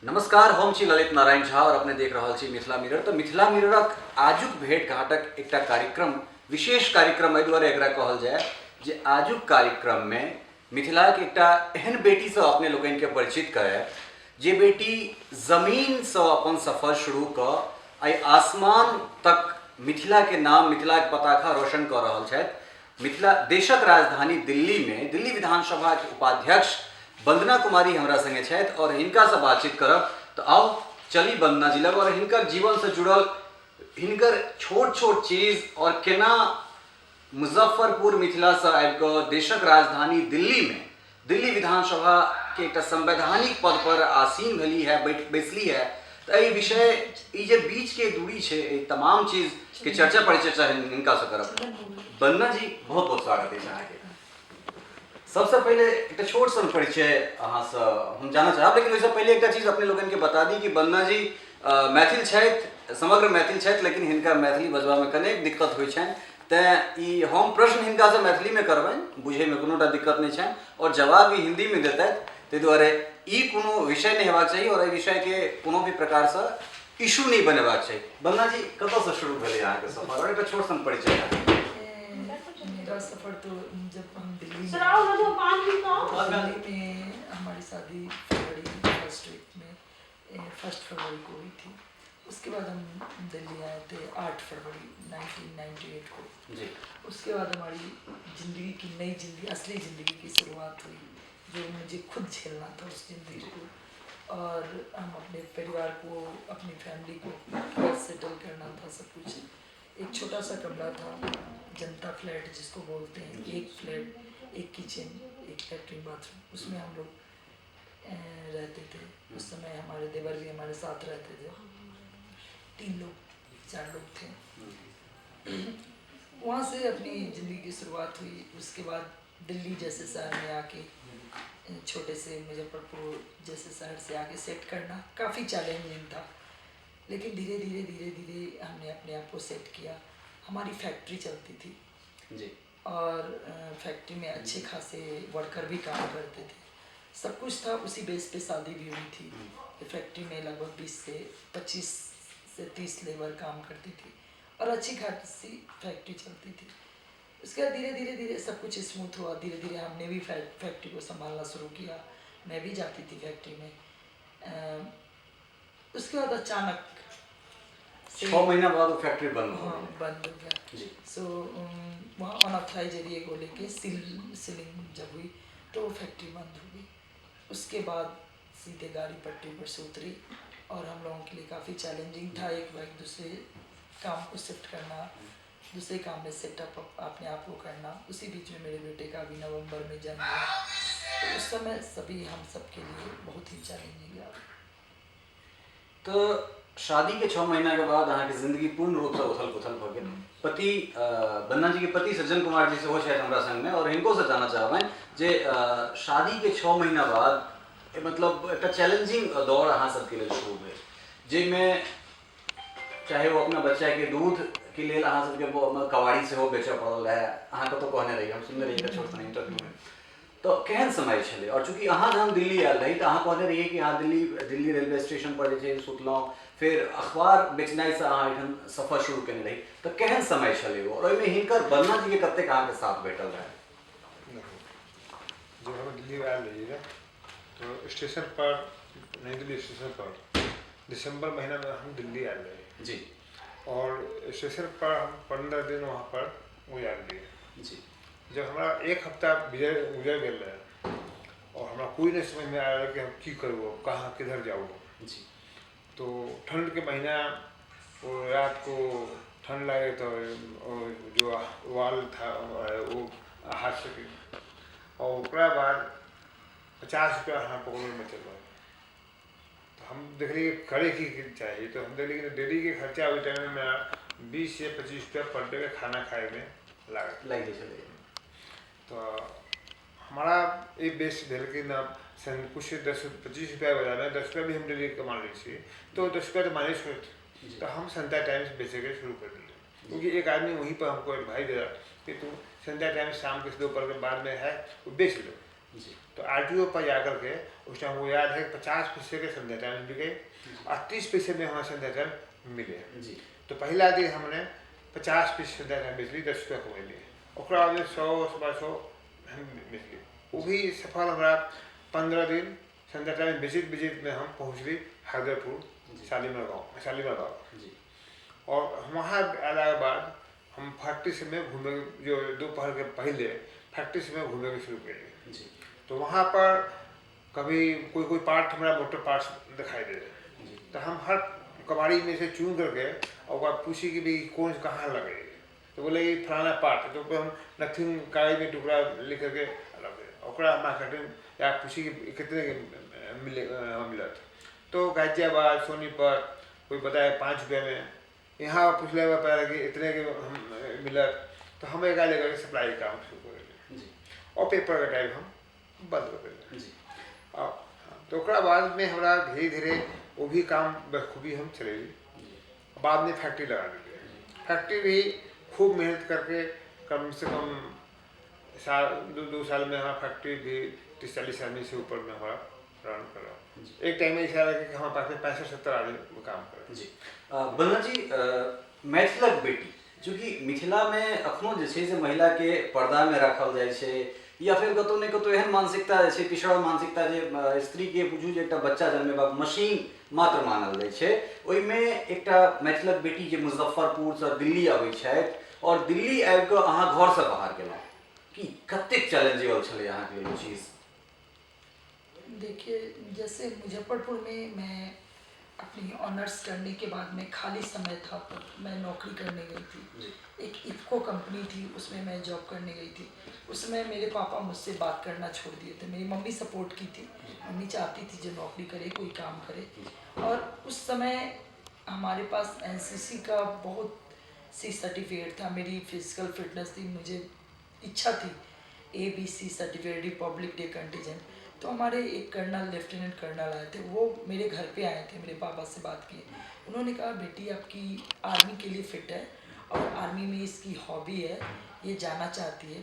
नमस्कार, हम छी ललित नारायण झा और अपने देख रहा छी मिथिला मिरर। तो मिथिला मिररक आजुक भेंट घाटक एकटा कार्यक्रम, विशेष कार्यक्रम एहि दुआरे एकरा कहल जाय जे आजुक कार्यक्रम में मिथिलाक एकटा एहन बेटी से अपने लोकनि के परिचित करायब जे बेटी जमीन से अपन सफर शुरू कऽ आइ आसमान तक मिथिला के नाम, मिथिला के पताका रोशन कऽ रहल छथि। मिथिला देशक राजधानी दिल्ली में दिल्ली विधानसभा के उपाध्यक्ष वंदना कुमारी हमरा संगे छथि और हिनका से बातचीत करब। तो आओ चली वंदना जी लग और हिनकर जीवन से जुड़ल हिनकर छोट छोट चीज और केना मुजफ्फरपुर मिथिला से आबि कऽ देशक राजधानी दिल्ली में दिल्ली विधानसभा के एक संवैधानिक पद पर आसीन भेली है, बैसली है। तो ये विषय ये जे बीच के दूरी है, ये तमाम चीज के चर्चा परिचर्चा हिनका से करब। वंदना जी बहुत बहुत स्वागत है अहाँके। सबसे पहले एक छोट सन परिचय अहाँ से हम जाना चाहब, लेकिन वैसे पहले एक चीज अपने लोगन के बता दी कि वंदना जी मैथिल छथि, समग्र मैथिल छथि, लेकिन हिनका मैथिली बजबा में कनेक दिक्कत होइ छनि। तेँ हम प्रश्न हिनका से मैथिली में करबनि, बुझे में कोनोटा दिक्कत नहीं छनि और जवाब भी हिंदी में देतथि। ताहि दुआरे ई कोनो विषय नहीं हेबाक चाही और एहि विषय के कोनो भी प्रकार से इशू नहीं बनेबाक चाही। वंदना जी कतऽ से शुरू भेलै अहाँके सफर और एक छोट सन परिचय? मेरा सफ़र तो जब हम दिल्ली में हमारी शादी फरवरी फर्स्ट वीक में 1 फरवरी को हुई थी। उसके बाद हम दिल्ली आए थे 8 फरवरी 1998 को जी। उसके बाद हमारी ज़िंदगी की नई ज़िंदगी, असली ज़िंदगी की शुरुआत हुई, जो मुझे खुद झेलना था उस ज़िंदगी को। और हम अपने परिवार को, अपनी फैमिली को सेटल करना था, सब कुछ। एक छोटा सा कमरा था, जनता फ्लैट जिसको बोलते हैं, एक फ्लैट, एक किचन, एक लैट्रिन बाथरूम, उसमें हम लोग रहते थे। उस समय हमारे देवर भी हमारे साथ रहते थे, 3 लोग 4 लोग थे। वहाँ से अपनी ज़िंदगी की शुरुआत हुई। उसके बाद दिल्ली जैसे शहर में आके, छोटे से मुजफ्फरपुर जैसे शहर से आके सेट करना काफ़ी चैलेंजिंग था, लेकिन धीरे धीरे हमने अपने आप को सेट किया। हमारी फैक्ट्री चलती थी जी। और फैक्ट्री में अच्छे खासे वर्कर भी काम करते थे, सब कुछ था। उसी बेस पे शादी भी हुई थी। फैक्ट्री में लगभग 25 से 30 लेबर काम करती थी और अच्छी खासी फैक्ट्री चलती थी। उसके बाद धीरे धीरे सब कुछ स्मूथ हुआ। धीरे धीरे हमने भी फैक्ट्री को संभालना शुरू किया। मैं भी जाती थी फैक्ट्री में। उसके बाद अचानक 6 महीना बाद वो फैक्ट्री बंद हो गई। बंद हो गया। सो वहाँ अनऑथराइज एरिया को लेके सीलिंग जब हुई तो वो फैक्ट्री बंद हो गई। उसके बाद सीधे गाड़ी पटरी पर से उतरी और हम लोगों के लिए काफ़ी चैलेंजिंग था। एक दूसरे काम को शिफ्ट करना, दूसरे काम में सेटअप अपने आप को करना। उसी बीच में मेरे बेटे का भी नवंबर में जन्म हुआ, तो उस समय सभी हम सब के लिए बहुत ही चैलेंजिंग रहा। तो शादी के 6 महीना के बाद अहाँ के जिंदगी पूर्ण रूप से उथल पुथल हो गई। पति वंदना जी के पति सज्जन कुमार जी से हो शायद हमरा संग में, और इनको से जानना चाहबनि जे शादी के 6 महीना बाद मतलब एक चैलेंजिंग दौर अहाँ सबके लिए शुरू भेल, जाहिमे चाहे वो अपना बच्चा के दूध के लिए अहाँ सबके कवाड़ी से हो बेचऽ पड़ल है। अहाँ कतौ कहने रही, हम सुनने रही छोट सन इंटरव्यू में। तो केहन समय छलै और चूँकि अहाँ जहन दिल्ली आयल रही तो अहाँ कहने रहिए कि अहाँ दिल्ली रेलवे स्टेशन पर जे सुतलहुँ, फिर अखबार बेचनाइ से अहाँ एठन सफर शुरू केने रही। तो केहन समय छलै वो और ओहिमे हिनकर वंदना जी के कतेक अहाँके साथ भेटल रहे? जब हम दिल्ली आयल रहिए तो स्टेशन पर, नई दिल्ली स्टेशन पर दिसंबर महीना में हम दिल्ली आयल रहे जी। और स्टेशन पर हम 15 दिन वहाँ पर गुजार दिए जी। जब हमारा 1 हफ्ता गुजर गया रहे और हमारा कोई नहीं समझ में आ रहा कि हम की करूँ, कहाँ किधर जाऊँ। जी। तो ठंड के महीना, वो रात को ठंड लगे तो जो वाल था वो हाथ से, और उसके बाद 50 रुपया हाँ पकड़ में चल रहा। तो हम देख रहे खड़े की चाहिए, तो हम देख रहे कि डेली के खर्चा उस टाइम में मेरा 20 से 25 रुपया पर डे का खाना खाए में लगे चले। तो हमारा एक बेस भेल कि ना कुछ 10-25 रुपया बजाना, 10 रुपया भी हम डेली कमा रही थी, तो 10 रुपया तो माइनस हुए। तो हम संध्या टाइम्स बेचे के शुरू कर दिए, क्योंकि एक आदमी वहीं पर हमको एडवाइस दे रहा कि तू संध्या टाइम्स शाम के दोपहर के बाद में है वो बेच लो। जी। तो RTO पर जाकर के उस टाइम वो याद है 50 पैसे के संध्या टाइम बिके और 30 पैसे में हमारे संध्या टाइम मिले। जी। तो पहला दिन हमने 50 पैसे संध्या टाइम बेच ली, 10 रुपया कमा लिए। और बाद में 100 100 हम बेच लिए। वो भी सफल हमारा 15 दिन संध्या टाइम विजिट में हम पहुँच गए हैदरपुर शालीमार गाँव। जी। और वहाँ आने के बाद हम फैक्ट्री से में घूमे, जो दोपहर के पहले फैक्ट्री से में घूमे शुरू कर दिए। जी। तो वहाँ पर कभी कोई पार्ट हमारा मोटर पार्ट्स दिखाई दे रहे, तो हम हर कबाड़ी में से चुन करके और पूछी कि भाई कौन कहाँ लगे, तो बोले ये फलाना पार्ट है। तो हम नथिंग कागज में टुकड़ा लिख करके और मार्केटिंग या पूछी कि कितने मिलत, तो गाजियाबाद सोनीपत कोई बताया 5 रुपये में, यहाँ पूछने में पाया कि इतने के हम मिलत। तो हम एक लेकर सप्लाई काम शुरू कर दिए और पेपर का टाइम हम बंद कर दिए। तो बाद में हमारा धीरे धीरे वो भी काम बखूबी हम चले गए। बाद में फैक्ट्री लगा दी। फैक्ट्री भी खूब मेहनत करके कम से कम दो साल में हमारा फैक्ट्री भी 30-40 आदमी से ऊपर में हमारा रन कर रहा। एक टाइम में ऐसा लगा कि हमारे पास में 65-70 आदमी काम कर जी। बलना जी, मैथिलक बेटी जो कि मिथिला में अखनो जे छै से महिला के पर्दा में रखल जाय छै, या फिर कतौ ने कतौ एहन मानसिकता जे छै, पिछड़ल मानसिकता जे स्त्री के बुझू जे एकटा बच्चा जन्मेबाक मशीन मात्र मानल जाय छै, ओहिमे एकटा मैथिलक बेटी जे मुजफ्फरपुर से दिल्ली आबै छथि और दिल्ली आबि कऽ अहाँ घर से बाहर गेलहुँ, कि कतेक चैलेंजेबल छलै अहाँके लेल ओ चीज? देखिए, जैसे मुजफ्फरपुर में मैं अपनी ऑनर्स करने के बाद में खाली समय था तो मैं नौकरी करने गई थी। एक इफ़को कंपनी थी, उसमें मैं जॉब करने गई थी। उस समय मेरे पापा मुझसे बात करना छोड़ दिए थे। मेरी मम्मी सपोर्ट की थी, मम्मी चाहती थी जो नौकरी करे, कोई काम करे। और उस समय हमारे पास एनसीसी का बहुत सी सर्टिफिकेट था, मेरी फिजिकल फिटनेस थी, मुझे इच्छा थी ABC certificate, Republic day contingent. तो हमारे एक कर्नल, लेफ्टिनेंट कर्नल आए थे, वो मेरे घर पे आए थे, मेरे पापा से बात किए। उन्होंने कहा बेटी आपकी आर्मी के लिए फ़िट है और आर्मी में इसकी हॉबी है, ये जाना चाहती है,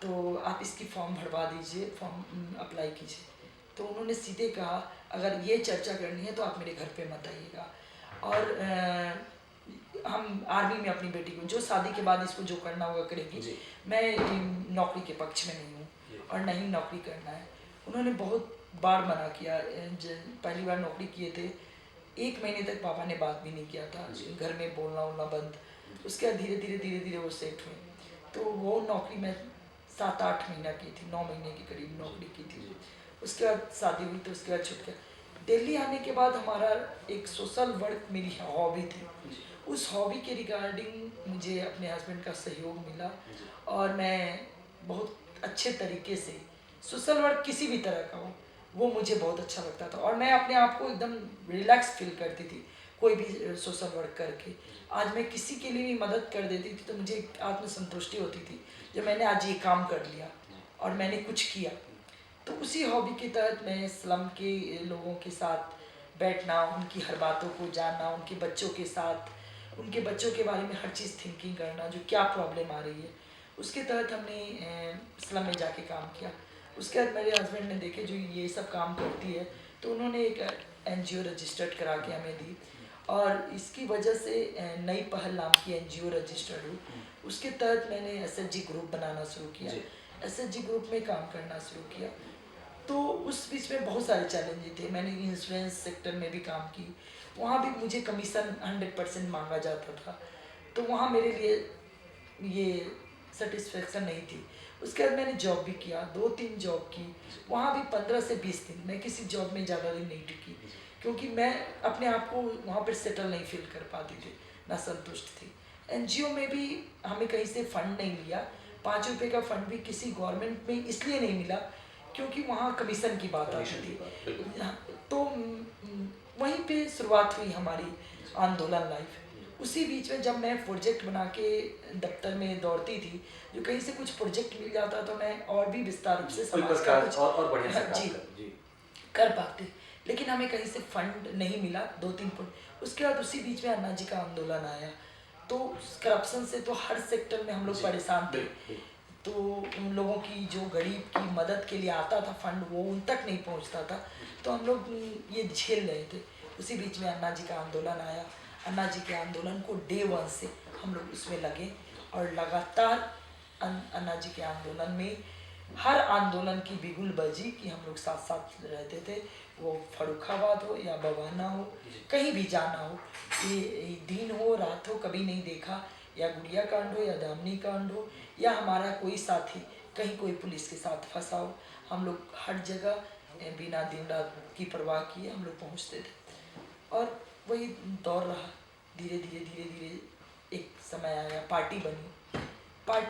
तो आप इसकी फॉर्म भरवा दीजिए, फॉर्म अप्लाई कीजिए। तो उन्होंने सीधे कहा अगर ये चर्चा करनी है तो आप मेरे घर पे मत आइएगा, और हम आर्मी में अपनी बेटी को जो शादी के बाद इसको जो करना होगा करेगी, मैं नौकरी के पक्ष में नहीं हूँ और नहीं नौकरी करना है। उन्होंने बहुत बार मना किया, पहली बार नौकरी किए थे 1 महीने तक पापा ने बात भी नहीं किया था, घर में बोलना उलना बंद। उसके बाद धीरे धीरे वो सेट हुए। तो वो नौकरी मैं 7-8 महीना की थी, 9 महीने के करीब नौकरी की थी। उसके बाद शादी हुई, तो उसके बाद छूट गया। दिल्ली आने के बाद हमारा एक सोशल वर्क मेरी हॉबी थी, उस हॉबी के रिगार्डिंग मुझे अपने हस्बैंड का सहयोग मिला और मैं बहुत अच्छे तरीके से सोशल वर्क किसी भी तरह का हो वो मुझे बहुत अच्छा लगता था और मैं अपने आप को एकदम रिलैक्स फील करती थी कोई भी सोशल वर्क करके। आज मैं किसी के लिए भी मदद कर देती थी तो मुझे आत्मसंतुष्टि होती थी जब मैंने आज ये काम कर लिया और मैंने कुछ किया। तो उसी हॉबी के तहत मैं स्लम के लोगों के साथ बैठना, उनकी हर बातों को जानना, उनके बच्चों के साथ, उनके बच्चों के बारे में हर चीज़ थिंकिंग करना, जो क्या प्रॉब्लम आ रही है, उसके तहत हमने स्लम में जाके काम किया। उसके बाद मेरे हस्बैंड ने देखे जो ये सब काम करती है तो उन्होंने एक NGO रजिस्टर्ड करा के हमें दी और इसकी वजह से नई पहल नाम की NGO रजिस्टर्ड हुई। उसके तहत मैंने SHG ग्रुप बनाना शुरू किया, SHG ग्रुप में काम करना शुरू किया। तो उस बीच में बहुत सारे चैलेंजेस थे। मैंने इंश्योरेंस सेक्टर में भी काम की, वहाँ भी मुझे कमीशन 100% मांगा जाता था, तो वहाँ मेरे लिए ये सेटिस्फेक्शन नहीं थी। उसके बाद मैंने जॉब भी किया, 2-3 जॉब की, वहाँ भी 15 से 20 दिन। मैं किसी जॉब में ज़्यादा दिन नहीं टिकी क्योंकि मैं अपने आप को वहाँ पर सेटल नहीं फील कर पाती थी, ना संतुष्ट थी। NGO में भी हमें कहीं से फंड नहीं लिया, 5 रुपये का फंड भी किसी गवर्नमेंट में इसलिए नहीं मिला क्योंकि वहाँ कमीशन की बात आती थी। तो वहीं पे शुरुआत हुई हमारी आंदोलन लाइफ। उसी बीच में जब मैं प्रोजेक्ट बना के दफ्तर में दौड़ती थी, जो कहीं से कुछ प्रोजेक्ट मिल जाता तो मैं और भी विस्तार रूप से समाज का कुछ और बढ़िया से जी कर पाते, लेकिन हमें कहीं से फंड नहीं मिला 2-3 फंड। उसके बाद उसी बीच में अन्ना जी का आंदोलन आया, तो करप्शन से तो हर सेक्टर में हम लोग परेशान थे। तो उन लोगों की जो गरीब की मदद के लिए आता था फंड वो उन तक नहीं पहुंचता था, तो हम लोग ये झेल रहे थे। उसी बीच में अन्ना जी का आंदोलन आया। अन्ना जी के आंदोलन को डे वन से हम लोग उसमें लगे और लगातार अन्ना जी के आंदोलन में हर आंदोलन की बिगुल बजी कि हम लोग साथ साथ रहते थे। वो फर्रुखाबाद हो या बवाना हो, कहीं भी जाना हो, ये दिन हो रात हो, कभी नहीं देखा, या गुड़िया कांड हो या दामनी कांड हो या हमारा कोई साथी कहीं कोई पुलिस के साथ फंसा हो, हम लोग हर जगह बिना दिन रात की परवाह किए हम लोग पहुंचते थे। और वही दौर रहा। धीरे धीरे धीरे धीरे एक समय आया, पार्टी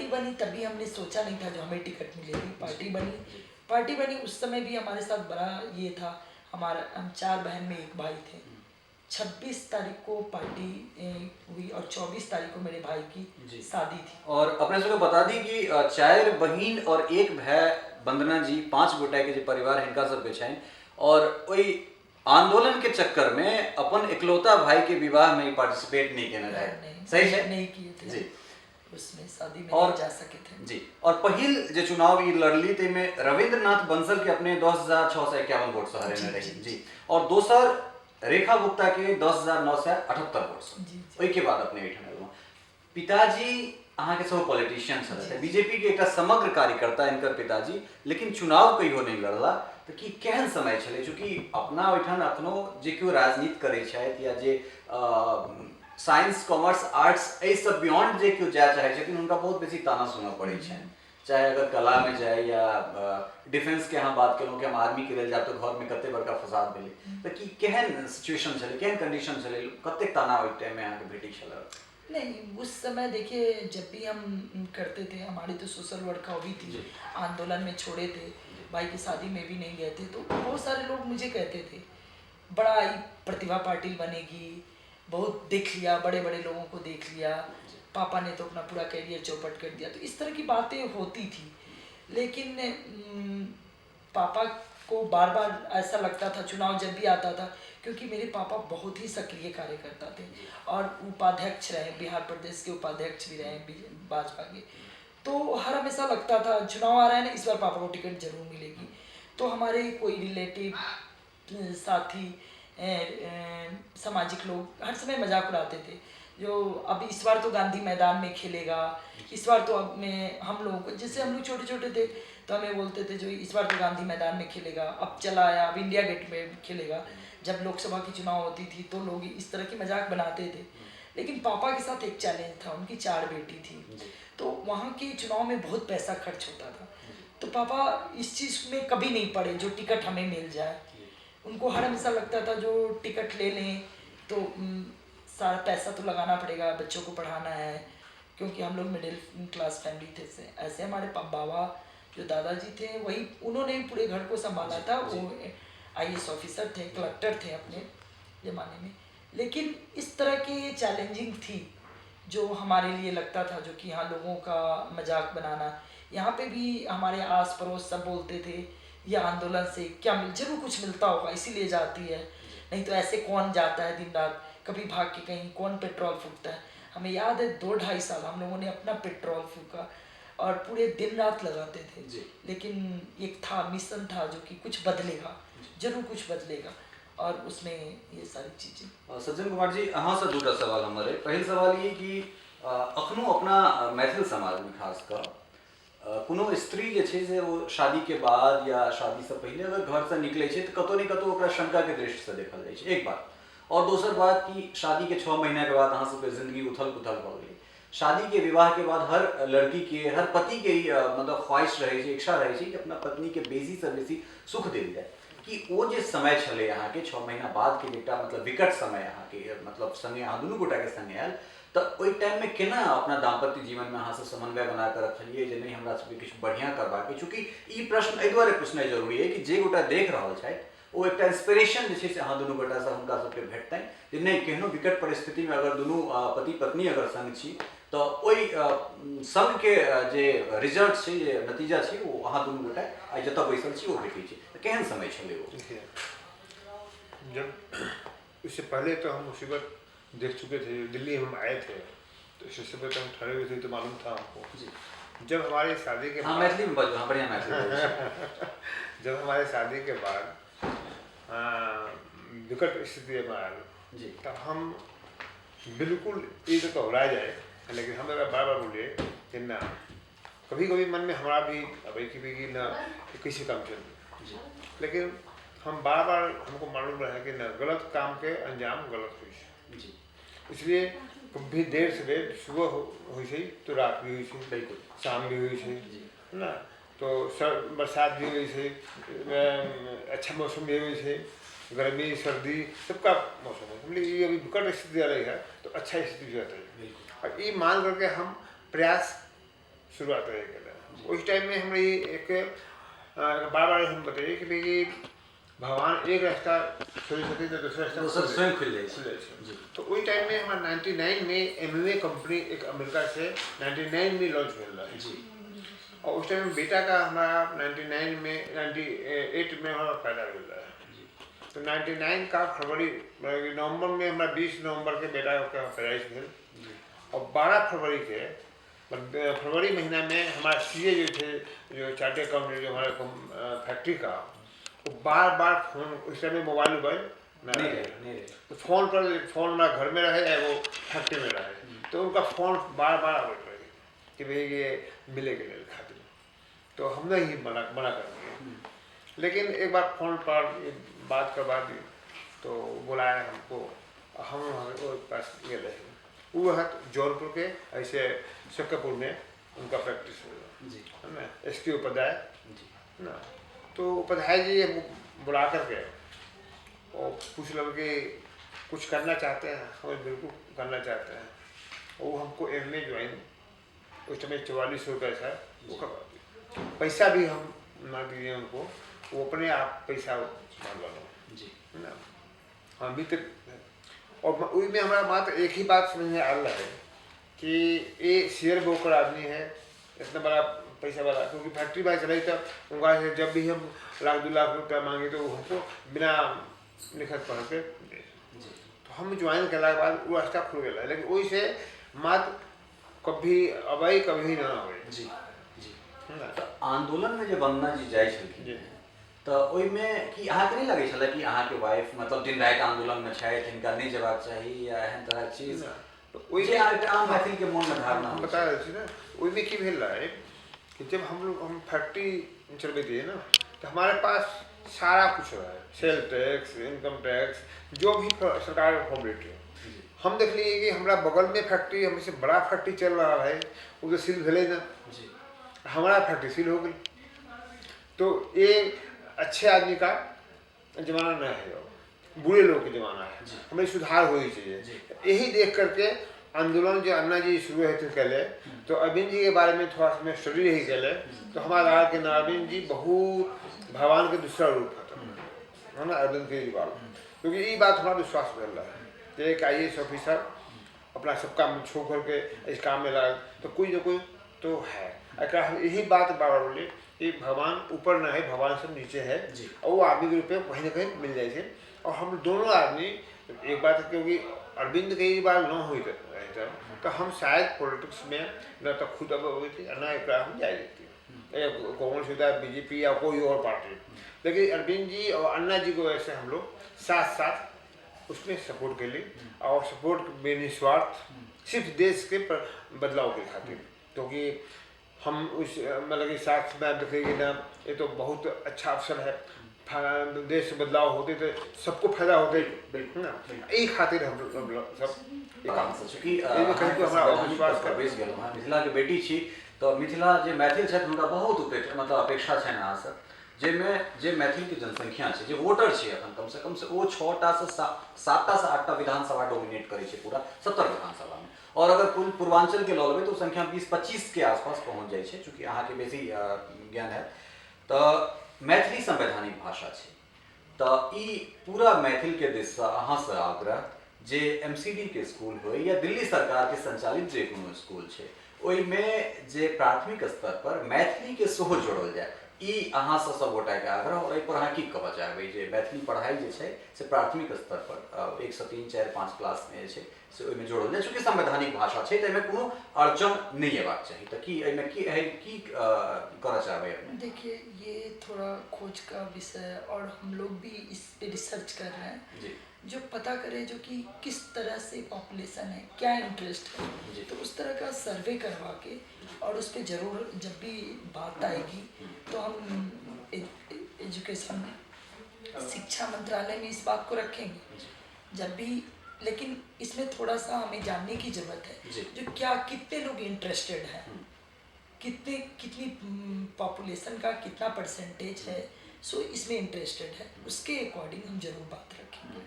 बनी तभी हमने सोचा नहीं था जो हमें टिकट मिलेगी। पार्टी बनी उस समय भी हमारे साथ बड़ा ये था। हम 4 बहन में एक भाई थे। 26 तारीख को पार्टी हुई और 24 तारीख को मेरे भाई की शादी थी। और अपने सबके बता दी कि 4 बहिन और 1 भाई वंदना जी 5 गोटा के जो परिवार है इनका सब बेचाइन, और वही आंदोलन के चक्कर में अपन इकलौता भाई के विवाह में पार्टिसिपेट नहीं करना रहे। सही है? नहीं किए थे जी। उसमें शादी में और नहीं जा सके थे जी। और पहिल जो चुनाव ये लड़ली थे में रविंद्रनाथ बंसल के अपने 10,651 वोट से हरे में रही जी। और दोसर रेखा गुप्ता के 10,978 वोट से। ओई के बाद अपने बैठने लगा। पिताजी अहाँ के सब पॉलिटिशियन छे, बीजेपी के एक समग्र कार्यकर्ता इनकर पिताजी, लेकिन चुनाव कहियो नहीं लड़ला। तो कि केहन समय छले, चूंकि अपना ओइठन अखनो जे क्यों राजनीति करे छथि या जे साइंस कॉमर्स आर्ट्स ए सब बियॉन्ड जे क्यों जाय चाहे छथिन, उनका बहुत बेसी ताना सुनना पड़े छन। चाहे अगर कला में जाए या डिफेंस के यहाँ बात करूँ कि हम आर्मी के लिए जाए तो घर में कते बड़का फसाद मिले, तो कि केहन सिचुएशन चले, केहन कंडीशन चले, कते ताना ओइ टाइम में यहाँ के भेटी छल? नहीं, उस समय देखिए जब भी हम करते थे, हमारी तो सोशल वर्क हॉबी थी, आंदोलन में छोड़े थे, भाई की शादी में भी नहीं गए थे, तो बहुत सारे लोग मुझे कहते थे बड़ा ही प्रतिभा पाटिल बनेगी, बहुत देख लिया, बड़े बड़े लोगों को देख लिया, पापा ने तो अपना पूरा करियर चौपट कर दिया। तो इस तरह की बातें होती थी। लेकिन पापा को बार बार ऐसा लगता था चुनाव जब भी आता था, क्योंकि मेरे पापा बहुत ही सक्रिय कार्यकर्ता थे और उपाध्यक्ष रहे, बिहार प्रदेश के उपाध्यक्ष भी रहे भाजपा के। तो हर हमेशा लगता था चुनाव आ रहा है ना, इस बार पापा को टिकट जरूर मिलेगी। तो हमारे कोई रिलेटिव, साथी, सामाजिक लोग हर समय मजाक उड़ाते थे, जो अब इस बार तो गांधी मैदान में खेलेगा, इस बार तो अब में हम लोगों को, जैसे हम लोग छोटे छोटे थे तो हमें बोलते थे जो इस बार तो गांधी मैदान में खेलेगा, अब चला आया, अब इंडिया गेट में खेलेगा। जब लोकसभा की चुनाव होती थी तो लोग इस तरह की मजाक बनाते थे। लेकिन पापा के साथ एक चैलेंज था, उनकी 4 बेटी थी, तो वहाँ के चुनाव में बहुत पैसा खर्च होता था। तो पापा इस चीज़ में कभी नहीं पड़े जो टिकट हमें मिल जाए। उनको हर हमेशा लगता था जो टिकट ले लें तो सारा पैसा तो लगाना पड़ेगा, बच्चों को पढ़ाना है, क्योंकि हम लोग मिडिल क्लास फैमिली थे से। ऐसे हमारे बाबा जो दादाजी थे वही, उन्होंने भी पूरे घर को संभाला था। वो IAS ऑफिसर थे, कलेक्टर थे अपने ज़माने में। लेकिन इस तरह की चैलेंजिंग थी जो हमारे लिए लगता था, जो कि यहाँ लोगों का मजाक बनाना। यहाँ पे भी हमारे आस पड़ोस सब बोलते थे ये आंदोलन से क्या जरूर कुछ मिलता होगा इसीलिए जाती है, नहीं तो ऐसे कौन जाता है दिन रात, कभी भाग के कहीं कौन पेट्रोल फूकता है। हमें याद है 2-2.5 साल हम लोगों ने अपना पेट्रोल फूका और पूरे दिन रात लगाते थे। लेकिन एक था मिशन था जो कि कुछ बदलेगा, जरूर कुछ बदलेगा, और उसमें ये सारी चीज़ें। सज्जन कुमार जी, अहाँ से 2टा सवाल हमारे। पहल सवाल ये कि अखनो अपना मैथिल समाज में खास कर कोनो स्त्री जे छै से वो शादी के बाद या शादी से पहले अगर घर से निकले छै तो कतौ नहीं कतौ ओकरा शंका के दृष्टि से देखल जाए छै, एक बात। और दोसर बात कि शादी के 6 महीना के बाद अहाँ सबके जिंदगी उथल पुथल भऽ गेलै। शादी के विवाह के बाद हर लड़की के, हर पति के मतलब ख्वाहिश रहे छै, इच्छा रहे छै कि अपना पत्नी के बेसी से बेसी सुख देल जाए। कि वो जे समय छले अहाँ के 6 महीना बाद के एकटा मतलब विकट समय अहाँ के मतलब संगे अहाँ दुनू गोटा के संगे आयल, तो ओई टाइम में केना अपना दाम्पत्य जीवन में अहाँ से समन्वय बना कर रखलिए जे नहीं हमरा सबके किछु बढ़िया करबाक है। चूँकि ई प्रश्न एहि दुआरे पूछनाइ जरूरी है कि जे गोटा देख रहल छथि वो एक इंस्पिरेशन जे छै से अहाँ दुनू गोटा से हुनका सबके भेटतनि जे नहीं केहनो विकट परिस्थिति में अगर दुनू पति पत्नी अगर संग छी तो ओई संग के जे रिजल्ट छै, जे नतीजा छै, वो अहाँ दुनू गोटा आइ जतऽ बैसल छी वो भेटै छै। तो केहन समय छलै वो? जब इससे पहले तो हम मुसीबत देख चुके थे, दिल्ली हम आए थे तो इससे पहले हम ठहरे हुए थे तो मालूम था हमको। जब हमारी शादी के हाँ बाद मैथिली में बाजू, हाँ बढ़िया मैथिली बाजू। जब हमारे शादी के बाद विकट स्थिति में आयल जी तब हम बिल्कुल ये तो घबरा जाए, लेकिन हम अगर बार बार बोलिए कि ना, कभी कभी मन में हमारा भी अब एक भी ना किसी काम चल, जी लेकिन हम बार बार हमको मालूम रहा है कि ना गलत काम के अंजाम गलत हुई, जी इसलिए कभी देर से देर सुबह हुई थी तो रात भी हुई थी, बिल्कुल शाम भी हुई थी जी ना, तो बरसात भी हुई थी, अच्छा मौसम भी हुई थी, गर्मी सर्दी सबका मौसम है, हमने ये अभी विकट स्थिति आ रही है तो अच्छा स्थिति भी आता है, बिल्कुल और ये मान करके हम प्रयास शुरुआत रहेगा। उस टाइम में हम ये एक बार बार हम बताइए कि भाई भगवान एक रास्ता छोड़ सकते तो दूसरा रास्ता दोसर स्वयं खुल जाए खुल छै। जाए। जी तो उस टाइम में हमारा 99 में एमवे कंपनी एक अमेरिका से 99 में लॉन्च मिल रहा है जी और उस टाइम में बेटा का हमारा 99 में 98 में हमारा फायदा मिल रहा है। जी तो 99 का फरवरी नवंबर में हमारा 20 नवंबर के बेटा का पैदाइश मिल जी और 12 फरवरी के फरवरी महीना में हमारा सीए जो थे, जो चार्टेड अकाउंटेंट जो हमारे फैक्ट्री का, वो बार बार फोन, उस टाइम में मोबाइल ना नहीं रहे, रहे नहीं रहे तो फोन हमारा घर में रहे या वो फैक्ट्री में रहे, तो उनका फोन बार बार आवत रहे कि भाई ये मिले के लिए खातिर, तो हमने ही मना कर दिया। लेकिन एक बार फोन पर बात करवा दी तो बुलाया हमको, हम हमारे पास गए रहे, वो है जौनपुर के ऐसे शक्करपुर में उनका प्रैक्टिस हुआ जी है ना, एसके उपाध्याय जी ना, तो उपाध्याय जी हमको बुला करके और पूछ लो कि कुछ करना चाहते हैं, हमें बिल्कुल करना चाहते हैं, और वो हमको एमए ज्वाइन उस समय 4400 रुपये था वो करवा दिया, पैसा भी हम ना दिए उनको, वो अपने आप पैसा मान लो जी है ना, हम भी तक, और उसमें हमारा मात्र एक ही बात समझ में आ रहा है कि ये शेयर ब्रोकर आदमी है, इतना बड़ा पैसा वाला, क्योंकि फैक्ट्री बाई चलाई तब उनका जब भी हम 1-2 लाख रुपया मांगे तो हमको बिना लिखत पढ़ के दे, तो हम ज्वाइन करने के बाद वो रास्ता खुल गया, लेकिन वही से मात्र कभी अबई कभी ना अबई जी जी है ना। तो आंदोलन में जब अन्ना जी जाइ छलखिन जी तो ओहिमे कि अहाँके नहीं लगै छलै कि अहाँके वाइफ मतलब दिन राति आंदोलन में छथि, हिनका नहीं जेबाक चाही या एहन तरह चीज, तो जे आम मैथिल के मन में धारणा हम होइ बता छै। रहे थे ना, उसमें की भेल रहा है कि जब हम फैक्ट्री चलबे दिए ना तो हमारे पास सारा कुछ रहा है, सेल टैक्स, इनकम टैक्स, जो भी सरकार फॉर्म रेट है, हम देख लिए कि हमारा बगल में फैक्ट्री हमसे बड़ा फैक्ट्री चल रहा है, वो तो सील भेले ना, जी हमारा फैक्ट्री सील हो गई, तो ये अच्छे आदमी का जमाना नहीं है, बुरे लोग का जमाना है, हमें सुधार होनी चाहिए। यही देख करके आंदोलन जो अन्ना जी शुरू है कैले, तो अरविंद जी के बारे में थोड़ा सा स्टडी रही कैले, तो हमारा लगा कि अरविंद जी बहुत भगवान के दूसरा रूप है ना अरविंद केजरीवाल, क्योंकि ये बात हमारा विश्वास कर रहा है कि एक IAS ऑफिसर अपना सब काम छोड़ करके इस काम में लगा, तो कोई ना कोई तो है। अगर हम यही बात बार बार बोले कि भगवान ऊपर ना है, भगवान सब नीचे है, और वो आदमी के रूप में कहीं ना कहीं मिल जाए, और हम दोनों आदमी एक बात है, क्योंकि अरविंद केजरीवाल न हुई तो हम शायद पॉलिटिक्स में न तो खुद अब हुई थी न एक हम जा थी कांग्रेस होता है, बीजेपी या कोई और पार्टी, लेकिन अरविंद जी और अन्ना जी को वैसे हम लोग साथ साथ उसमें सपोर्ट के लिए, और सपोर्ट में निस्वार्थ सिर्फ देश के बदलाव के खातिर, क्योंकि हम उस मतलब कि साथ में देखेंगे ना, ये तो बहुत अच्छा अवसर है, देश से बदलाव होते तो सबको फायदा होते बिल्कुल ना, यही खातिर हम लोग सब चूँकि कहीं तो हमारा विश्वास कर बेस गेलहुँ हँ, मिथिला के बेटी छी, तो मिथिला जे मैथिल छथि हुनका बहुत मतलब अपेक्षा छनि अहाँसँ, जाहिमे जे मैथिल के जनसंख्या छै, जे वोटर छै एखन कम से ओ 6टा से 7टा से 8टा विधानसभा डोमिनेट करै छै पूरा 70 विधानसभा में, और अगर पूर्वांचल के लऽ लेबै तो संख्या 20-25 के आसपास पहुँच जाइ छै, चूँकि अहाँके बेसी ज्ञान है, तो मैथिली संवैधानिक भाषा छै, तो ई पूरा मैथिल के दिस से अहाँसँ आग्रह जे MCD के स्कूल हो या दिल्ली सरकार के संचालित जे कोनो स्कूल छै, ओहिमे जे प्राथमिक स्तर पर मैथिली के सेहो जोड़ल जाए, ई अहाँ सब गोटाके आग्रह और एहि पर अहाँ की कहऽ चाहबै जे मैथिली पढ़ाई जे छै से प्राथमिक स्तर पर 1 से 3, 4, 5 क्लास में जे छै से ओहिमे जोड़ल जाय, चूँकि संवैधानिक भाषा छै तऽ एहिमे कोनो अड़चन नहीं हेबाक चाही। तऽ की एहिमे की करऽ चाहबै अपने? देखिए, ये थोड़ा खोज का विषय है और हम लोग भी इस पे रिसर्च कर रहे हैं, जी जो पता करें जो कि किस तरह से पॉपुलेशन है, क्या इंटरेस्ट है, जी तो उस तरह का सर्वे करवा के और उस पर ज़रूर जब भी बात आएगी तो हम एजुकेशन शिक्षा मंत्रालय में इस बात को रखेंगे जब भी। लेकिन इसमें थोड़ा सा हमें जानने की ज़रूरत है जी। जो क्या कितने लोग इंटरेस्टेड हैं, कितनी पॉपुलेशन का कितना परसेंटेज है सो इसमें इंटरेस्टेड है, उसके अकॉर्डिंग हम जरूर बात रखेंगे।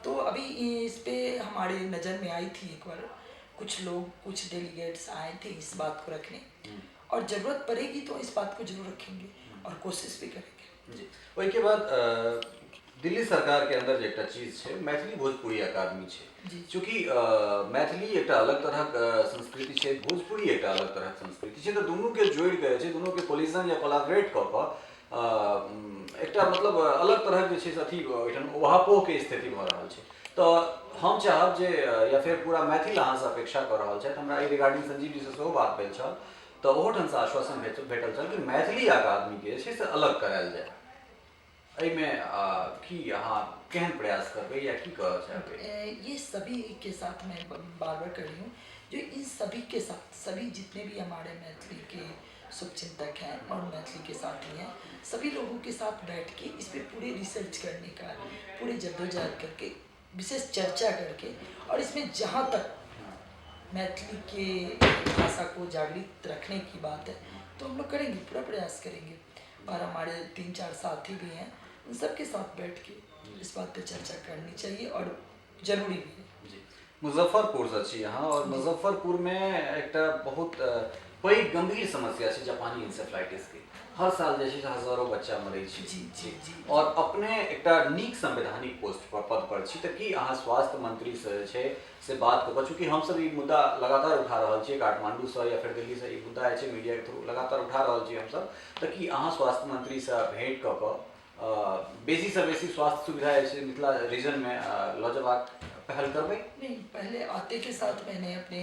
तो अभी इस पे हमारे नज़र में आई थी एक बार, कुछ लोग कुछ डेलीगेट्स आए थे इस बात को रखने, और ज़रूरत पड़ेगी तो इस बात को जरूर रखेंगे और कोशिश भी करेंगे। जी। ओहिके बाद दिल्ली सरकार के अंदर जे एकटा चीज छै मैथिली भोजपुरी अकादमी छै, जी। चूँकि मैथिली एकटा अलग तरहक संस्कृति छै, भोजपुरी एकटा अलग तरहक संस्कृति छै, तऽ दुनूके जोड़ि कऽ जे छै दुनूके कोलिजन या कोलाबरेट कऽ कऽ एकटा मतलब अलग तरहक जे छै से अथी ओहिठाम उहापोहके स्थिति भऽ रहल छै। तऽ हम चाहब जे या फिर पूरा मैथिल अहाँसँ अपेक्षा कऽ रहल छथि, हमरा एहि रिगार्डिंग संजीव जीसँ सेहो बात भेल छल, तऽ ओहोठामसँ आश्वासन भेटल छल कि मैथिली अकादमीके जे छै से अलग करायल जाय। एहिमे की अहाँ केहन प्रयास करबै या की कहऽ चाहबै? ये सभी के साथ मैं बार बार कर रही हूँ, जो इन सभी के साथ सभी जितने भी हमारे मैथिली के शुभचिंतक हैं और मैथिली के साथी हैं, सभी लोगों के साथ बैठ के इस पर पूरे रिसर्च करने का, पूरे जद्दोजहद करके विशेष चर्चा करके, और इसमें जहाँ तक मैथिली के भाषा को जागृत रखने की बात है तो हम लोग करेंगे, पूरा प्रयास करेंगे। और हमारे 3-4 साथी भी हैं, उन सबके साथ बैठ के इस बात पे चर्चा करनी चाहिए और जरूरी भी है। जी। मुजफ्फरपुर से छी अहाँ, और मुजफ्फरपुर में एकटा बहुत पैघ गंभीर समस्या छै जापानी इंसेफ्लाइटिस के। हर साल जे छै से हजारों बच्चा मरै छै। जी जी जी। और अपने एकटा नीक संवैधानिक पोस्ट पर पद पर छी, तऽ की अहाँ स्वास्थ्य मंत्री से छै से बात कऽ कऽ, चूँकि हमसब ई मुद्दा लगातार उठा रहल छियै काठमांडू से या फिर दिल्ली से, ई मुद्दा जे छै मीडिया के थ्रू लगातार उठा रहल छियै हमसब, तऽ की अहाँ स्वास्थ्य मंत्री से भेंट कऽ कऽ बेसी से बेसी स्वास्थ्य सुविधा जे छै मिथिला रीजन में लऽ जयबाक पहल करबै? नहीं, पहले आते के साथ मैंने अपने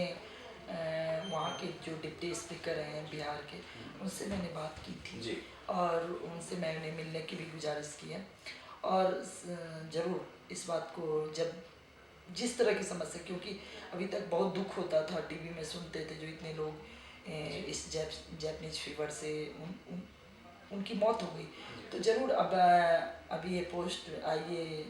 वहाँ के जो डिप्टी स्पीकर हैं बिहार के, उनसे मैंने बात की थी जी। और उनसे मैंने मिलने की भी गुजारिश की है। और ज़रूर इस बात को जब जिस तरह की समस्या, क्योंकि अभी तक बहुत दुख होता था, टीवी में सुनते थे जो इतने लोग इस जैपनीज फीवर से उनकी मौत हो गई, तो ज़रूर अब अभी ये पोस्ट आई है,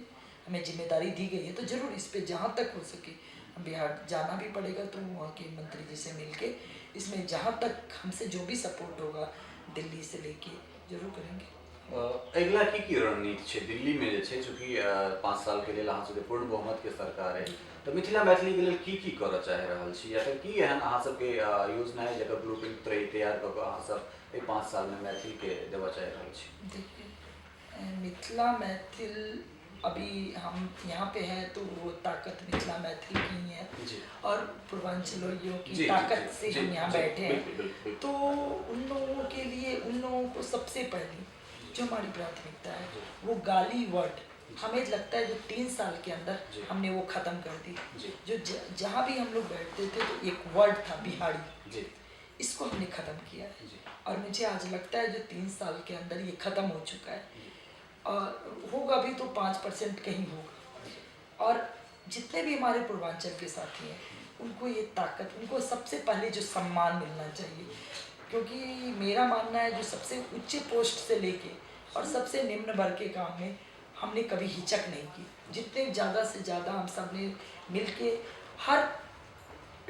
हमें जिम्मेदारी दी गई है, तो ज़रूर इस पे जहाँ तक हो सके बिहार जाना भी पड़ेगा, तो वहाँ के मंत्री जी से मिलके इसमें जहाँ तक हमसे जो भी सपोर्ट होगा दिल्ली से लेके जरूर करेंगे। अगिला की रणनीति छै दिल्ली में जे छै, चूँकि 5 साल के लेल अहाँ सबके पूर्ण बहुमत के सरकार है, तो मिथिला मैथिली के लेल की करऽ चाहि रहल छी, या फिर की एहन अहाँ सबके योजना है जकर ब्लूप्रिंट तैयार कऽ कऽ अहाँ सब 5 साल में मैथिली के देबऽ चाहि रहल छी? देखिए, मिथिला मैथिल अभी हम यहाँ पे हैं तो वो ताकत मिथिला मैथिल की ही है, जी। और पूर्वांचलियों की जी, ताकत जी, से जी, हम यहाँ जी, बैठे हैं, बिल्कुल, बिल्कुल। तो उन लोगों के लिए, उन लोगों को सबसे पहले जो हमारी प्राथमिकता है वो गाली वर्ड, हमें लगता है जो 3 साल के अंदर जी। हमने वो ख़त्म कर दी। जी। जो जहाँ भी हम लोग बैठते थे तो एक वर्ड था बिहाड़ी, जी। इसको हमने ख़त्म किया है, जी। और मुझे आज लगता है जो 3 साल के अंदर ये ख़त्म हो चुका है, और होगा भी तो 5% कहीं होगा। और जितने भी हमारे पूर्वांचल के साथी हैं उनको ये ताकत, उनको सबसे पहले जो सम्मान मिलना चाहिए, क्योंकि मेरा मानना है जो सबसे उच्च पोस्ट से लेके और सबसे निम्न वर्ग के काम में हमने कभी हिचक नहीं की। जितने ज़्यादा से ज़्यादा हम सब ने मिल के हर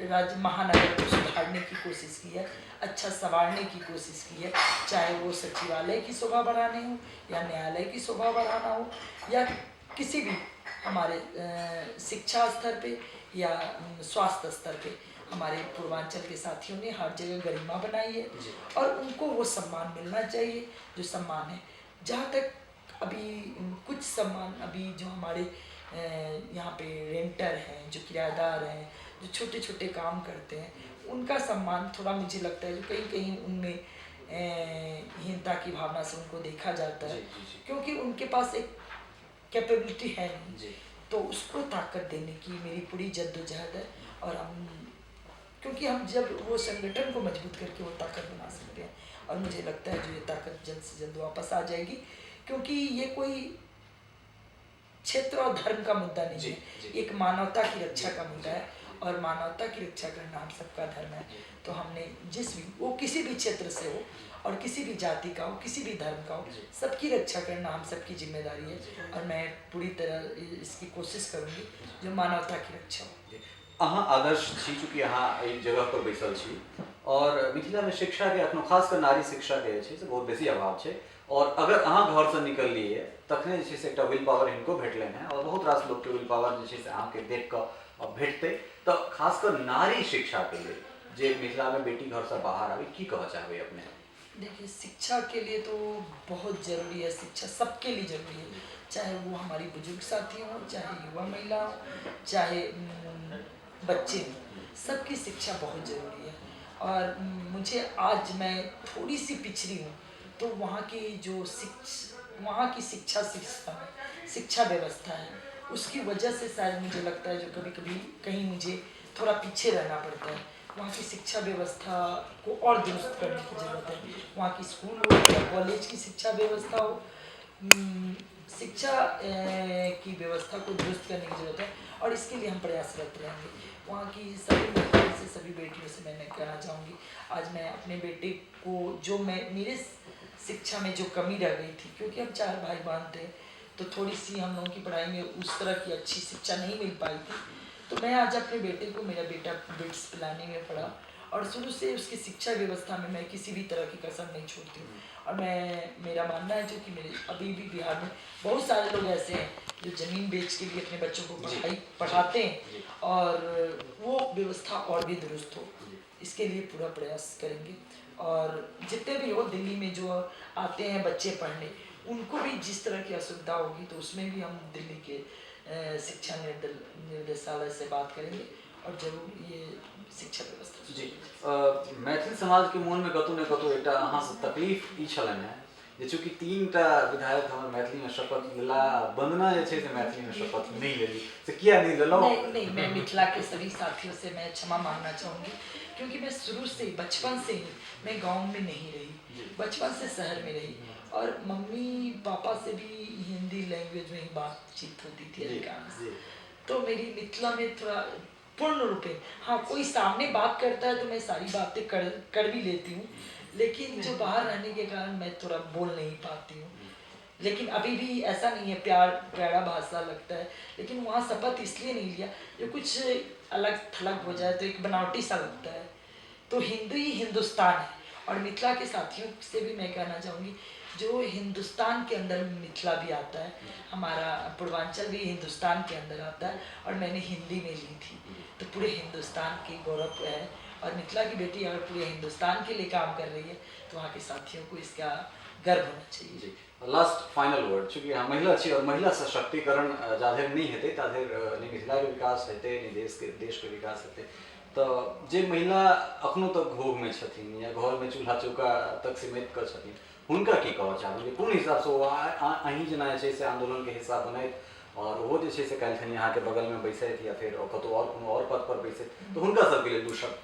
राज्य महानगर को सुधारने की कोशिश की है, अच्छा संवारने की कोशिश की है, चाहे वो सचिवालय की शोभा बढ़ाने हो या न्यायालय की शोभा बढ़ाना हो या किसी भी हमारे शिक्षा स्तर पे या स्वास्थ्य स्तर पे। हमारे पूर्वांचल के साथियों ने हर जगह गरिमा बनाई है और उनको वो सम्मान मिलना चाहिए जो सम्मान है। जहाँ तक अभी कुछ सम्मान अभी जो हमारे यहाँ पे रेंटर हैं, जो किराएदार हैं, जो छोटे छोटे काम करते हैं, उनका सम्मान थोड़ा मुझे लगता है जो कहीं कहीं उनमें हीनता की भावना से उनको देखा जाता है, जी, जी, जी। क्योंकि उनके पास एक कैपेबिलिटी है नहीं। जी। तो उसको ताकत देने की मेरी पूरी जद्दोजहद है। और हम, क्योंकि हम जब वो संगठन को मजबूत करके वो ताकत बना सकते हैं, और मुझे लगता है जो ये ताकत जल्द से जल्द वापस आ जाएगी, क्योंकि ये कोई क्षेत्र और धर्म का मुद्दा नहीं जी, है, जी। एक मानवता की रक्षा का मुद्दा है, और मानवता की रक्षा करना हम सबका धर्म है। तो हमने जिस भी, वो किसी भी क्षेत्र से हो और किसी भी जाति का हो, किसी भी धर्म का हो, सबकी रक्षा करना हम सबकी जिम्मेदारी है। और मैं पूरी तरह इसकी कोशिश करूँगी जो मानवता की रक्षा हो। अहाँ आदर्श छी, चूँकि अहाँ एहि जगह पर बैसल छी, और मिथिला में शिक्षा के अखनो खासकर नारी शिक्षा के जे छै से बहुत बेसी अभाव छै। और अगर अहाँ घर से निकलिए तखने जे छै से एकटा विल पावर हिनको भेटलनि हैं, और बहुत रास लोग के विल पावर जे छै से अहाँके देख कऽ भेटतै। तो खासकर नारी शिक्षा के लिए जे मिथिला में बेटी घर से बाहर आबी, की कहऽ चाहबै अपने? देखिए, शिक्षा के लिए तो बहुत ज़रूरी है, शिक्षा सबके लिए ज़रूरी है, चाहे वो हमारी बुजुर्ग साथी हों, चाहे युवा महिला हो, चाहे बच्चे हों, सबकी शिक्षा बहुत ज़रूरी है। और मुझे आज मैं थोड़ी सी पिछड़ी हूँ, तो वहाँ की जो वहाँ की शिक्षा सिस्टम है, शिक्षा व्यवस्था है, उसकी वजह से शायद मुझे लगता है जो कभी कभी कहीं मुझे थोड़ा पीछे रहना पड़ता है। वहाँ की शिक्षा व्यवस्था को और दुरुस्त करने की ज़रूरत है। वहाँ की स्कूल हो या कॉलेज की शिक्षा व्यवस्था हो, शिक्षा की व्यवस्था को दुरुस्त करने की ज़रूरत है, और इसके लिए हम प्रयासरत रहेंगे। वहाँ की सभी महिलाओं से, सभी बेटियों से मैं कहना चाहूँगी, आज मैं अपने बेटे को, जो मैं मेरे शिक्षा में जो कमी रह गई थी, क्योंकि हम 4 भाई बहन थे, तो थोड़ी सी हम लोगों की पढ़ाई में उस तरह की अच्छी शिक्षा नहीं मिल पाई थी। तो मैं आज अपने बेटे को, मेरा बेटा बिट्स पिलाने में पड़ा, और शुरू से उसकी शिक्षा व्यवस्था में मैं किसी भी तरह की कसर नहीं छोड़ती हूँ। और मेरा मानना है जो कि मेरे अभी भी बिहार में बहुत सारे लोग ऐसे हैं जो ज़मीन बेच के भी अपने बच्चों को पढ़ाते हैं, और वो व्यवस्था और भी दुरुस्त हो, इसके लिए पूरा प्रयास करेंगे। और जितने भी हो दिल्ली में जो आते हैं बच्चे पढ़ने, उनको भी जिस तरह की असुविधा होगी, तो उसमें भी हम दिल्ली के शिक्षा निर्देशालय से बात करेंगे, और जरूर ये शिक्षा व्यवस्था जी। मैथिल समाज के मोन में कतौ न कतौ एकटा अहाँ से तकलीफ ई छलनि हैं जे चूँकि 3टा विधायक हमर मैथिली में शपथ लेला, वंदना जे छै से मैथिली में शपथ नहीं लेली, से किया नहीं लेलहुँ? नहीं, मैं मिथिला के सभी साथियों से मैं क्षमा मांगना चाहूँगी, क्योंकि मैं शुरू से, बचपन से ही मैं गांव में नहीं रही, बचपन से शहर में रही, और मम्मी पापा से भी हिंदी लैंग्वेज में ही बातचीत होती थी अधिकांश। तो मेरी मिथिला में थोड़ा पूर्ण रूपे, हाँ कोई सामने बात करता है तो मैं सारी बातें कर भी लेती हूँ, लेकिन जो बाहर रहने के कारण मैं थोड़ा बोल नहीं पाती हूँ। लेकिन अभी भी ऐसा नहीं है, प्यारा भाषा लगता है, लेकिन वहाँ शपथ इसलिए नहीं लिया जो कुछ अलग थलग हो जाए तो एक बनावटी सा लगता है। तो हिंदू ही हिंदुस्तान है, और मिथिला के साथियों से भी मैं कहना चाहूँगी, जो हिंदुस्तान के अंदर मिथिला भी आता है, हमारा पूर्वांचल भी हिंदुस्तान के अंदर आता है, और मैंने हिंदी में ली थी, तो पूरे हिंदुस्तान की गौरव है। और मिथिला की बेटी अगर पूरे हिंदुस्तान के लिए काम कर रही है, तो वहाँ के साथियों को इसका गर्व होना चाहिए। जी, लास्ट फाइनल वर्ड, चूँकि अहाँ महिला छी, और महिला सशक्तिकरण जाधरि नहीं हेतै ताधरि नहीं मिथिला के विकास हेतै, नहीं देश के विकास हेतै। तो जे महिला अखनो तक घोग में छथिन या घर में चूल्हा चौका तक सीमित कर छथिन, हुनका की कहऽ चाहबै, कोन हिसाब से वो अहीं जेना जे छै से आंदोलन के हिस्सा बनैत, और वो जे छै से काल्हि यहाँ के बगल में बैसैत या फिर कतौ और कोनो और पद पर बैसैत, तो हुनका सबके लिए 2 शब्द?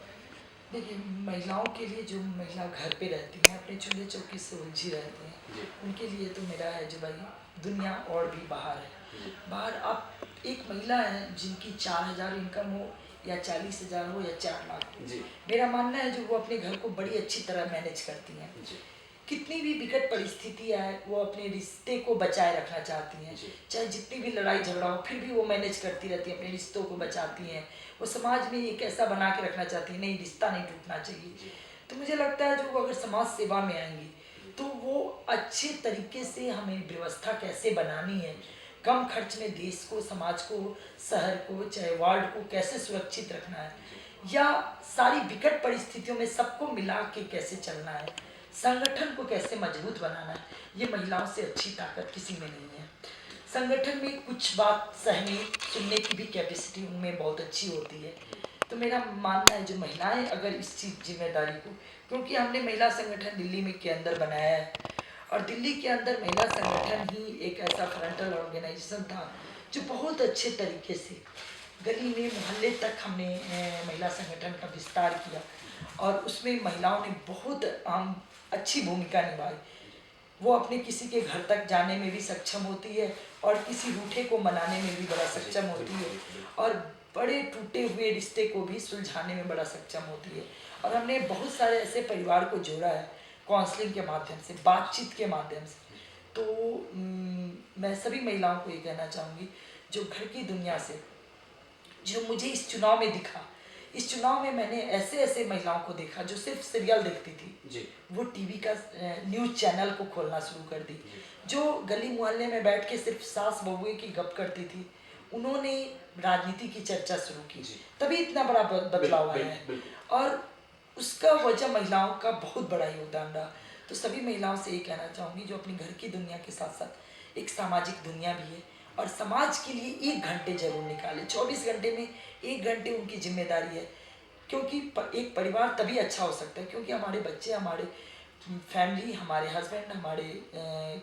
देखिए, महिलाओं के लिए, जो महिला घर पे रहती हैं, अपने चूल्हे चौकी से उलझी रहती हैं, उनके लिए तो मेरा है जो भाई दुनिया और भी बाहर है। बाहर आप एक महिला है जिनकी 4,000 इनकम हो या 40,000 हो या 4 लाख हो, मेरा मानना है जो वो अपने घर को बड़ी अच्छी तरह मैनेज करती हैं। कितनी भी विकट परिस्थिति आए, वो अपने रिश्ते को बचाए रखना चाहती हैं, चाहे जितनी भी लड़ाई झगड़ा हो, फिर भी वो मैनेज करती रहती हैं, अपने रिश्तों को बचाती हैं। वो समाज में एक ऐसा बना के रखना चाहती है, नहीं रिश्ता नहीं टूटना चाहिए। तो मुझे लगता है जो वो अगर समाज सेवा में आएंगी, तो वो अच्छे तरीके से हमें व्यवस्था कैसे बनानी है, कम खर्च में देश को, समाज को, शहर को, चाहे वार्ड को कैसे सुरक्षित रखना है, या सारी विकट परिस्थितियों में सबको मिला के कैसे चलना है, संगठन को कैसे मजबूत बनाना है, ये महिलाओं से अच्छी ताकत किसी में नहीं है। संगठन में कुछ बात सहने सुनने की भी कैपेसिटी उनमें बहुत अच्छी होती है। तो मेरा मानना है जो महिलाएं अगर इस चीज़ जिम्मेदारी को, क्योंकि हमने महिला संगठन दिल्ली में के अंदर बनाया है और दिल्ली के अंदर महिला संगठन ही एक ऐसा फ्रंटल ऑर्गेनाइजेशन था जो बहुत अच्छे तरीके से गली में मोहल्ले तक हमने महिला संगठन का विस्तार किया और उसमें महिलाओं ने बहुत अच्छी भूमिका निभाई। वो अपने किसी के घर तक जाने में भी सक्षम होती है और किसी रूठे को मनाने में भी बड़ा सक्षम होती है और बड़े टूटे हुए रिश्ते को भी सुलझाने में बड़ा सक्षम होती है। और हमने बहुत सारे ऐसे परिवार को जोड़ा है काउंसलिंग के माध्यम से, बातचीत के माध्यम से। तो मैं सभी महिलाओं को ये कहना चाहूँगी जो घर की दुनिया से, जो मुझे इस चुनाव में दिखा, इस चुनाव में मैंने ऐसे ऐसे महिलाओं को देखा जो सिर्फ सीरियल देखती थी जी। वो टीवी का न्यूज़ चैनल को खोलना शुरू कर दी, जो गली मोहल्ले में बैठ के सिर्फ सास बहुए की गप करती थी उन्होंने राजनीति की चर्चा शुरू की, तभी इतना बड़ा बदलाव आया है और उसका वजह महिलाओं का बहुत बड़ा योगदान रहा। तो सभी महिलाओं से ये कहना चाहूँगी जो अपनी घर की दुनिया के साथ साथ एक सामाजिक दुनिया भी है और समाज के लिए 1 घंटे जरूर निकालें। 24 घंटे में 1 घंटे उनकी जिम्मेदारी है, क्योंकि एक परिवार तभी अच्छा हो सकता है क्योंकि हमारे बच्चे, हमारे फैमिली, हमारे हस्बैंड, हमारे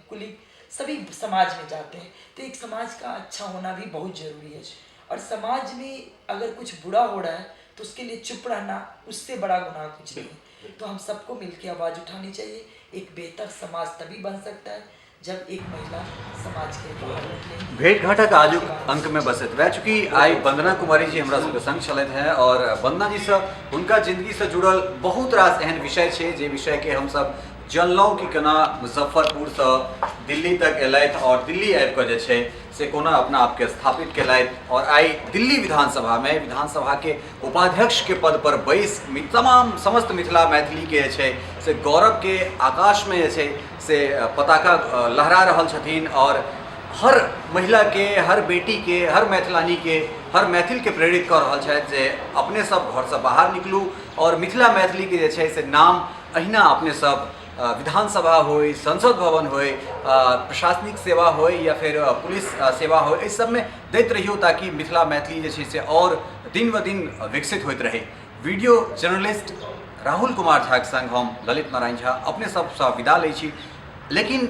कुलीग सभी समाज में जाते हैं। तो एक समाज का अच्छा होना भी बहुत ज़रूरी है और समाज में अगर कुछ बुरा हो रहा है तो उसके लिए चुप रहना उससे बड़ा गुनाह कुछ नहीं। तो हम सबको मिलकर आवाज़ उठानी चाहिए। एक बेहतर समाज तभी बन सकता है जब एक महिला समाज के बाहर निकलेगी। भेंट घाटक आजुक अंक में बसत वह चूँकि आई वंदना कुमारी जी हमरा सबके संग चलत हैं और वंदना जी से उनका जिंदगी से जुड़ल बहुत रास एहन विषय छे जे विषय के हम सब जानलहुँ कि केना मुजफ्फरपुर से दिल्ली तक एलथि और दिल्ली आबि कऽ जे छै से कोना अपना आपके स्थापित केलथि और आई दिल्ली विधानसभा में विधानसभा के उपाध्यक्ष के पद पर बैस तमाम समस्त मिथिला मैथिली के जे छै से गौरव के आकाश में जे छै से पताका लहरा रहल छथिन और हर महिला के, हर बेटी के, हर मैथिलानी के, हर मैथिल के प्रेरित कर रहल छथि जे अपने सब घर से बाहर निकलू और मिथिला मैथिली के जे छै से नाम अहिना अपने सब विधानसभा हो, संसद भवन हो, प्रशासनिक सेवा हो या फिर पुलिस सेवा हो, इस सब में दैत रहियो ताकि मिथिला मैथिली जे छै से और दिन ब दिन विकसित होइत रहे। वीडियो जर्नलिस्ट राहुल कुमार झा के संग हम ललित नारायण झा अपने सबसे विदा लै छी। लेकिन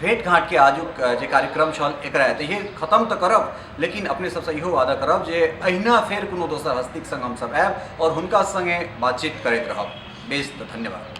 भेंट घाट के आजुक जे कार्यक्रम छल एकरा एतहिए खत्म तो करब, लेकिन अपने सबसे इहो वादा करब जे अहिना फेर कोनो दोसर हस्तीक संग हम सब आयब और हुनका संगे बातचीत करैत रहब। बेस धन्यवाद।